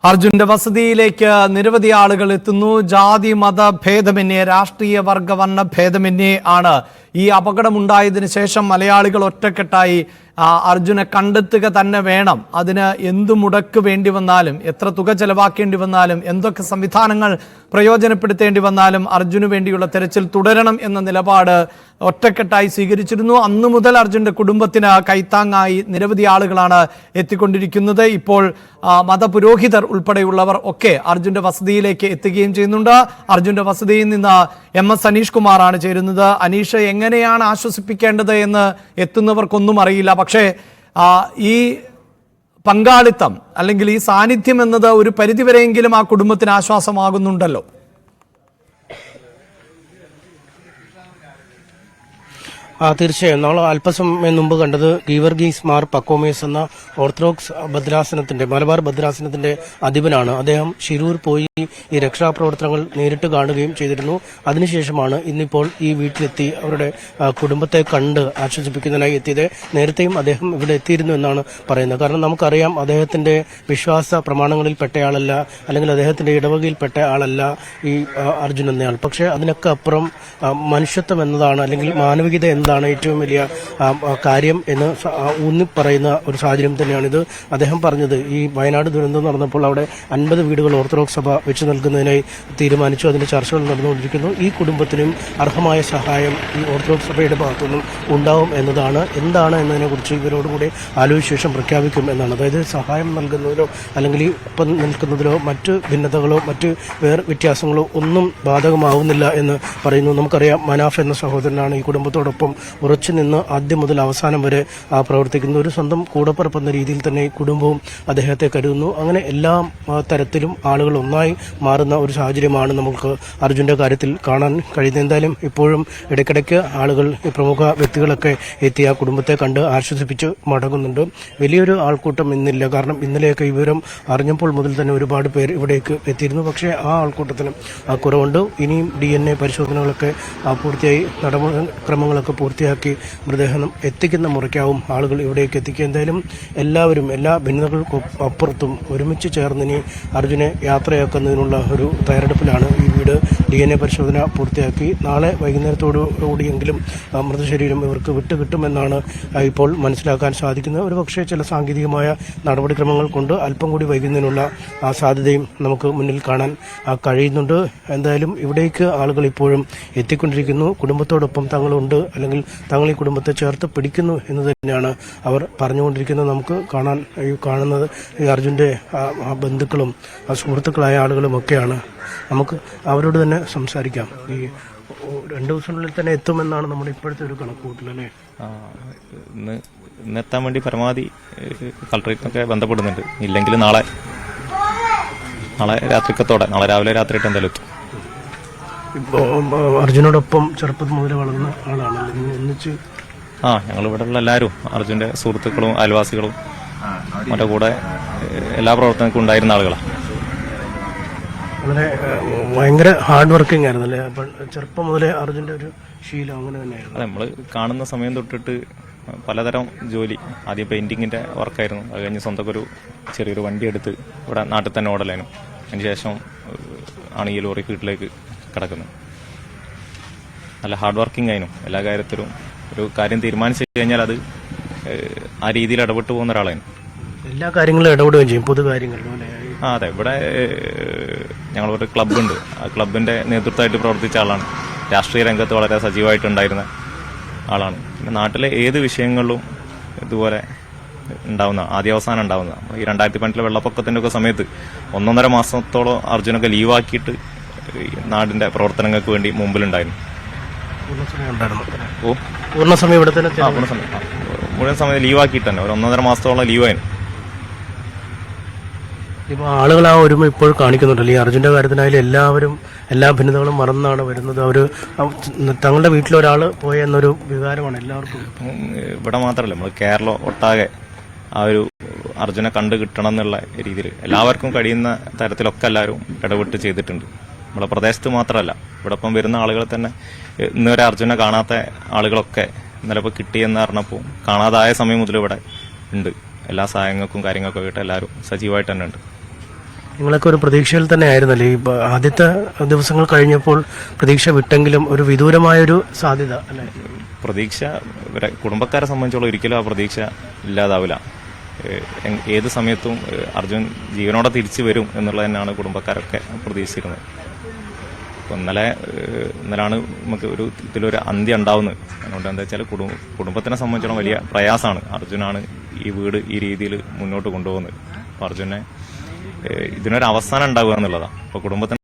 അർജുന്റെ വസതിയിലേക്ക് നിരവധി ആളുകൾ എത്തുന്നു. ജാതി മത ഭേദമന്യേ, രാഷ്ട്രീയ വർഗ വർണ്ണ ഭേദമന്യേ ആണ് ഈ അപകടമുണ്ടായതിനു ശേഷം മലയാളികൾ ഒറ്റക്കെട്ടായി അർജുനെ കണ്ടെത്തുക തന്നെ വേണം. അതിന് എന്തു മുടക്ക് വേണ്ടി വന്നാലും, എത്ര തുക ചെലവാക്കേണ്ടി വന്നാലും, എന്തൊക്കെ സംവിധാനങ്ങൾ പ്രയോജനപ്പെടുത്തേണ്ടി വന്നാലും അർജുന് വേണ്ടിയുള്ള തെരച്ചിൽ തുടരണം എന്ന നിലപാട് ഒറ്റക്കെട്ടായി സ്വീകരിച്ചിരുന്നു. അന്നു മുതൽ അർജുന്റെ കുടുംബത്തിന് കൈത്താങ്ങായി നിരവധി ആളുകളാണ് എത്തിക്കൊണ്ടിരിക്കുന്നത്. ഇപ്പോൾ മതപുരോഹിതർ ഉൾപ്പെടെയുള്ളവർ ഒക്കെ അർജുന്റെ വസതിയിലേക്ക് എത്തുകയും ചെയ്യുന്നുണ്ട്. അർജുന്റെ വസതിയിൽ നിന്ന് MS അനീഷ് കുമാറാണ് ചേരുന്നത്. അനീഷ്, എങ്ങനെയാണ് ആശ്വസിപ്പിക്കേണ്ടത് എന്ന് എത്തുന്നവർക്കൊന്നും അറിയില്ല. പക്ഷേ ഈ പങ്കാളിത്തം അല്ലെങ്കിൽ ഈ സാന്നിധ്യം എന്നത് ഒരു പരിധിവരെയെങ്കിലും ആ കുടുംബത്തിന് ആശ്വാസമാകുന്നുണ്ടല്ലോ. തീർച്ചയായും നമ്മൾ അല്പസമയം മുമ്പ് കണ്ടത് ഗീവർഗീസ് മാർ പക്കോമേസ് എന്ന ഓർത്തഡോക്സ് ഭദ്രാസനത്തിന്റെ, മലബാർ ഭദ്രാസനത്തിന്റെ അധിപനാണ്. അദ്ദേഹം ശിരൂർ പോയി ഈ രക്ഷാപ്രവർത്തനങ്ങൾ നേരിട്ട് കാണുകയും ചെയ്തിരുന്നു. അതിനുശേഷമാണ് ഇന്നിപ്പോൾ ഈ വീട്ടിലെത്തി അവരുടെ കുടുംബത്തെ കണ്ട് ആശ്വസിപ്പിക്കുന്നതിനായി എത്തിയത്. നേരത്തെയും അദ്ദേഹം ഇവിടെ എത്തിയിരുന്നു എന്നാണ് പറയുന്നത്. കാരണം നമുക്കറിയാം, അദ്ദേഹത്തിന്റെ വിശ്വാസ പ്രമാണങ്ങളിൽ പെട്ടയാളല്ല, അല്ലെങ്കിൽ അദ്ദേഹത്തിന്റെ ഇടവകയിൽപ്പെട്ട ആളല്ല ഈ അർജുൻ എന്നയാൾ. പക്ഷേ അതിനൊക്കെ അപ്പുറം മനുഷ്യത്വം എന്നതാണ്, അല്ലെങ്കിൽ മാനവികത എന്നതാണ് ഏറ്റവും വലിയ കാര്യം എന്ന് ഊന്നി പറയുന്ന ഒരു സാഹചര്യം തന്നെയാണിത്. അദ്ദേഹം പറഞ്ഞത്, ഈ വയനാട് ദുരന്തം നടന്നപ്പോൾ അവിടെ 50 വീടുകൾ ഓർത്തഡോക്സ് സഭ വെച്ച് നൽകുന്നതിനായി തീരുമാനിച്ചു. അതിന്റെ ചർച്ചകൾ നടന്നുകൊണ്ടിരിക്കുന്നു. ഈ കുടുംബത്തിനും അർഹമായ സഹായം ഈ ഓർത്തഡോക്സ് സഭയുടെ ഭാഗത്തുനിന്നും ഉണ്ടാവും എന്നതാണ്. എന്താണ് എന്നതിനെക്കുറിച്ച് ഇവരോടുകൂടി ആലോചിച്ച ശേഷം പ്രഖ്യാപിക്കും എന്നാണ്. അതായത് സഹായം നൽകുന്നതിലോ അല്ലെങ്കിൽ ഇപ്പം നിൽക്കുന്നതിലോ മറ്റ് ഭിന്നതകളോ മറ്റ് വ്യത്യാസങ്ങളോ ഒന്നും ബാധകമാവുന്നില്ല എന്ന് പറയുന്നു. നമുക്കറിയാം, മനാഫ് എന്ന സഹോദരനാണ് ഈ കുടുംബത്തോടൊപ്പം ഉറച്ചു നിന്ന് ആദ്യം മുതൽ അവസാനം വരെ പ്രവർത്തിക്കുന്ന ഒരു സ്വന്തം കൂടപ്പിറപ്പെന്ന രീതിയിൽ തന്നെ ഈ കുടുംബവും അദ്ദേഹത്തെ കരുതുന്നു. അങ്ങനെ എല്ലാ തരത്തിലും ആളുകൾ ഒന്നായി മാറുന്ന ഒരു സാഹചര്യമാണ് നമുക്ക് അർജുന്റെ കാര്യത്തിൽ കാണാൻ കഴിയുന്നത്. എന്തായാലും ഇപ്പോഴും ഇടയ്ക്കിടയ്ക്ക് ആളുകൾ, പ്രമുഖ വ്യക്തികളൊക്കെ എത്തി ആ കുടുംബത്തെ കണ്ട് ആശ്വസിപ്പിച്ച് മടങ്ങുന്നുണ്ട്. വലിയൊരു ആൾക്കൂട്ടം ഇന്നില്ല. കാരണം ഇന്നലെയൊക്കെ ഈ വിവരം അറിഞ്ഞപ്പോൾ മുതൽ തന്നെ ഒരുപാട് പേർ ഇവിടേക്ക് എത്തിയിരുന്നു. പക്ഷേ ആ ആൾക്കൂട്ടത്തിനും കുറവുണ്ട്. ഇനിയും DNA പരിശോധനകളൊക്കെ പൂർത്തിയായി, നടപടിക്രമങ്ങളൊക്കെ പൂർത്തിയാക്കി മൃതദേഹം എത്തിക്കുന്ന മുറയ്ക്കാവും ആളുകൾ ഇവിടേക്ക് എത്തിക്കുക. എന്തായാലും എല്ലാവരും എല്ലാ ഭിന്നതകൾക്കും അപ്പുറത്തും ഒരുമിച്ച് ചേർന്ന് ഇനി അർജുനെ യാത്രയാക്കുന്നതിനുള്ള ഒരു തയ്യാറെടുപ്പിലാണ്. ഈ വീട് DNA പരിശോധന പൂർത്തിയാക്കി നാളെ വൈകുന്നേരത്തോടുകൂടിയെങ്കിലും മൃതശരീരം ഇവർക്ക് വിട്ടുകിട്ടുമെന്നാണ് ഇപ്പോൾ മനസ്സിലാക്കാൻ സാധിക്കുന്നത്. ഒരുപക്ഷെ ചില സാങ്കേതികമായ നടപടിക്രമങ്ങൾ കൊണ്ട് അല്പം കൂടി വൈകുന്നതിനുള്ള സാധ്യതയും നമുക്ക് മുന്നിൽ കാണാൻ കഴിയുന്നുണ്ട്. എന്തായാലും ഇവിടേക്ക് ആളുകൾ ഇപ്പോഴും എത്തിക്കൊണ്ടിരിക്കുന്നു. കുടുംബത്തോടൊപ്പം തങ്ങളുണ്ട്, അല്ലെങ്കിൽ തങ്ങൾ ഈ കുടുംബത്തെ ചേർത്ത് പിടിക്കുന്നു എന്ന് തന്നെയാണ് അവർ പറഞ്ഞുകൊണ്ടിരിക്കുന്നത്. നമുക്ക് കാണുന്നത് ഈ അർജുന്റെ ബന്ധുക്കളും സുഹൃത്തുക്കളായ ആളുകളും ഒക്കെയാണ്. നമുക്ക് അവരോട് തന്നെ സംസാരിക്കാം. ഈ 2 ദിവസത്തിനുള്ളിൽ തന്നെ എത്തുമെന്നാണ് നമ്മുടെ ഇപ്പോഴത്തെ ഒരു കണക്കുകൂട്ടൽ, അല്ലേ? ഇന്നെത്താൻ വേണ്ടി പരമാവധി കളക്ടറേറ്റിനൊക്കെ ബന്ധപ്പെടുന്നുണ്ട്. ഇല്ലെങ്കിൽ നാളെ രാത്രിക്കത്തോടെ, നാളെ രാവിലെ രാത്രിയിട്ട് എന്തായാലും എത്തും. അർജുനോടൊപ്പം ചെറുപ്പത്തിൽ മുതൽ വളർന്ന ആളാണല്ലോ, ഒന്നിച്ച്? ഞങ്ങൾ ഇവിടെ ഉള്ള എല്ലാവരും അർജുന്റെ സുഹൃത്തുക്കളും അയൽവാസികളും മറ്റേ കൂടെ എല്ലാ പ്രവർത്തനങ്ങൾക്കും ഉണ്ടായിരുന്ന ആളുകളാണ്. വളരെ ഭയങ്കര ഹാർഡ് വർക്കിംഗ് ആയിരുന്നല്ലേ? അപ്പോൾ ചെറുപ്പം മുതലേ അർജുന്റെ ഒരു ശീലം അങ്ങനെ തന്നെയായിരുന്നു. അതെ, നമ്മൾ കാണുന്ന സമയം തൊട്ടിട്ട് പലതരം ജോലി. ആദ്യം പെയിന്റിങ്ങിന്റെ വർക്കായിരുന്നു. അത് കഴിഞ്ഞ് സ്വന്തം ചെറിയൊരു വണ്ടി എടുത്ത് ഇവിടെ നാട്ടിൽ തന്നെ ഓടലായിരുന്നു. അതിനുശേഷം ആണ് ഈ ലോറി ഫീൽഡിലേക്ക് കിടക്കുന്നത്. നല്ല ഹാർഡ് വർക്കിംഗ് ആയിരുന്നു. എല്ലാ കാര്യത്തിലും ഒരു കാര്യം തീരുമാനിച്ചു കഴിഞ്ഞാൽ അത് ആ രീതിയിൽ ഇടപെട്ട് പോകുന്ന ഒരാളായിരുന്നു. എല്ലാ കാര്യങ്ങളും ഇടപെടുകയും ചെയ്യും, പൊതു കാര്യങ്ങളിലും. അതെ, ഇവിടെ ഞങ്ങളൊരു ക്ലബ്ബുണ്ട്. ആ ക്ലബിന്റെ നേതൃത്വമായിട്ട് പ്രവർത്തിച്ച ആളാണ്. രാഷ്ട്രീയ രംഗത്ത് വളരെ സജീവമായിട്ടുണ്ടായിരുന്ന ആളാണ്. പിന്നെ നാട്ടിലെ ഏത് വിഷയങ്ങളിലും ഇതുപോലെ ഉണ്ടാവുന്ന, ആദ്യാവസാനം ഉണ്ടാവുന്ന. ഈ 2012 വെള്ളപ്പൊക്കത്തിന്റെ ഒക്കെ സമയത്ത് 1.5 മാസത്തോളം അർജുനൊക്കെ ലീവാക്കിയിട്ട് നാടിന്റെ പ്രവർത്തനങ്ങൾക്ക് വേണ്ടി മുമ്പിലുണ്ടായിരുന്നു. മുഴുവൻ സമയം ലീവാക്കിയിട്ട് തന്നെ ഒരു 1.5 മാസത്തോളം ലീവായിരുന്നു. ഇപ്പൊ ആളുകൾ ആ ഒരുമ ഇപ്പോൾ കാണിക്കുന്നുണ്ടല്ലോ. ഈ അർജുന്റെ കാര്യത്തിനായാലും എല്ലാവരും എല്ലാ ഭിന്നതകളും മറന്നാണ് വരുന്നത്. അവര് തങ്ങളുടെ വീട്ടിലൊരാൾ പോയ എന്നൊരു വികാരമാണ് എല്ലാവർക്കും. ഇവിടെ മാത്രമല്ല, നമ്മൾ കേരളം ഒട്ടാകെ ആ ഒരു അർജുനെ കണ്ടു കിട്ടണം എന്നുള്ള രീതിയിൽ എല്ലാവർക്കും കഴിയുന്ന തരത്തിലൊക്കെ എല്ലാവരും ഇടപെട്ട് ചെയ്തിട്ടുണ്ട്. നമ്മുടെ പ്രദേശത്ത് മാത്രമല്ല, ഇവിടെ ഇപ്പം വരുന്ന ആളുകൾ തന്നെ ഇന്നുവരെ അർജുനെ കാണാത്ത ആളുകളൊക്കെ ഇന്നലെ ഇപ്പോൾ കിട്ടിയെന്ന് പറഞ്ഞപ്പോൾ കാണാതായ സമയം മുതൽ ഇവിടെ ഉണ്ട്. എല്ലാ സഹായങ്ങൾക്കും കാര്യങ്ങൾക്കും ആയിട്ട് എല്ലാവരും സജീവമായിട്ട് തന്നെ ഉണ്ട്. നിങ്ങളൊക്കെ ഒരു പ്രതീക്ഷയിൽ തന്നെ ആയിരുന്നല്ലേ? ഈ ആദ്യത്തെ ദിവസങ്ങൾ കഴിഞ്ഞപ്പോൾ പ്രതീക്ഷ വിട്ടെങ്കിലും ഒരു വിദൂരമായൊരു സാധ്യത അല്ലെ? പ്രതീക്ഷ കുടുംബക്കാരെ സംബന്ധിച്ചോളം ഒരിക്കലും ആ പ്രതീക്ഷ ഇല്ലാതാവില്ല. ഏത് സമയത്തും അർജുൻ ജീവനോടെ തിരിച്ചു വരും എന്നുള്ളത് തന്നെയാണ് കുടുംബക്കാരൊക്കെ പ്രതീക്ഷിച്ചിരുന്നത്. അപ്പോൾ ഇന്നലാണ് നമുക്ക് ഇതിലൊരു അന്ത്യം ഉണ്ടാവുന്നത്. അതുകൊണ്ട് എന്താ വെച്ചാൽ കുടുംബത്തിനെ സംബന്ധിച്ചോളം വലിയ പ്രയാസമാണ്. അർജുനാണ് ഈ വീട് ഈ രീതിയിൽ മുന്നോട്ട് കൊണ്ടുപോകുന്നത്. അപ്പോൾ അർജുനെ ഇതിനൊരു അവസാനം ഉണ്ടാവുക എന്നുള്ളതാണ്. അപ്പോൾ കുടുംബത്തിന്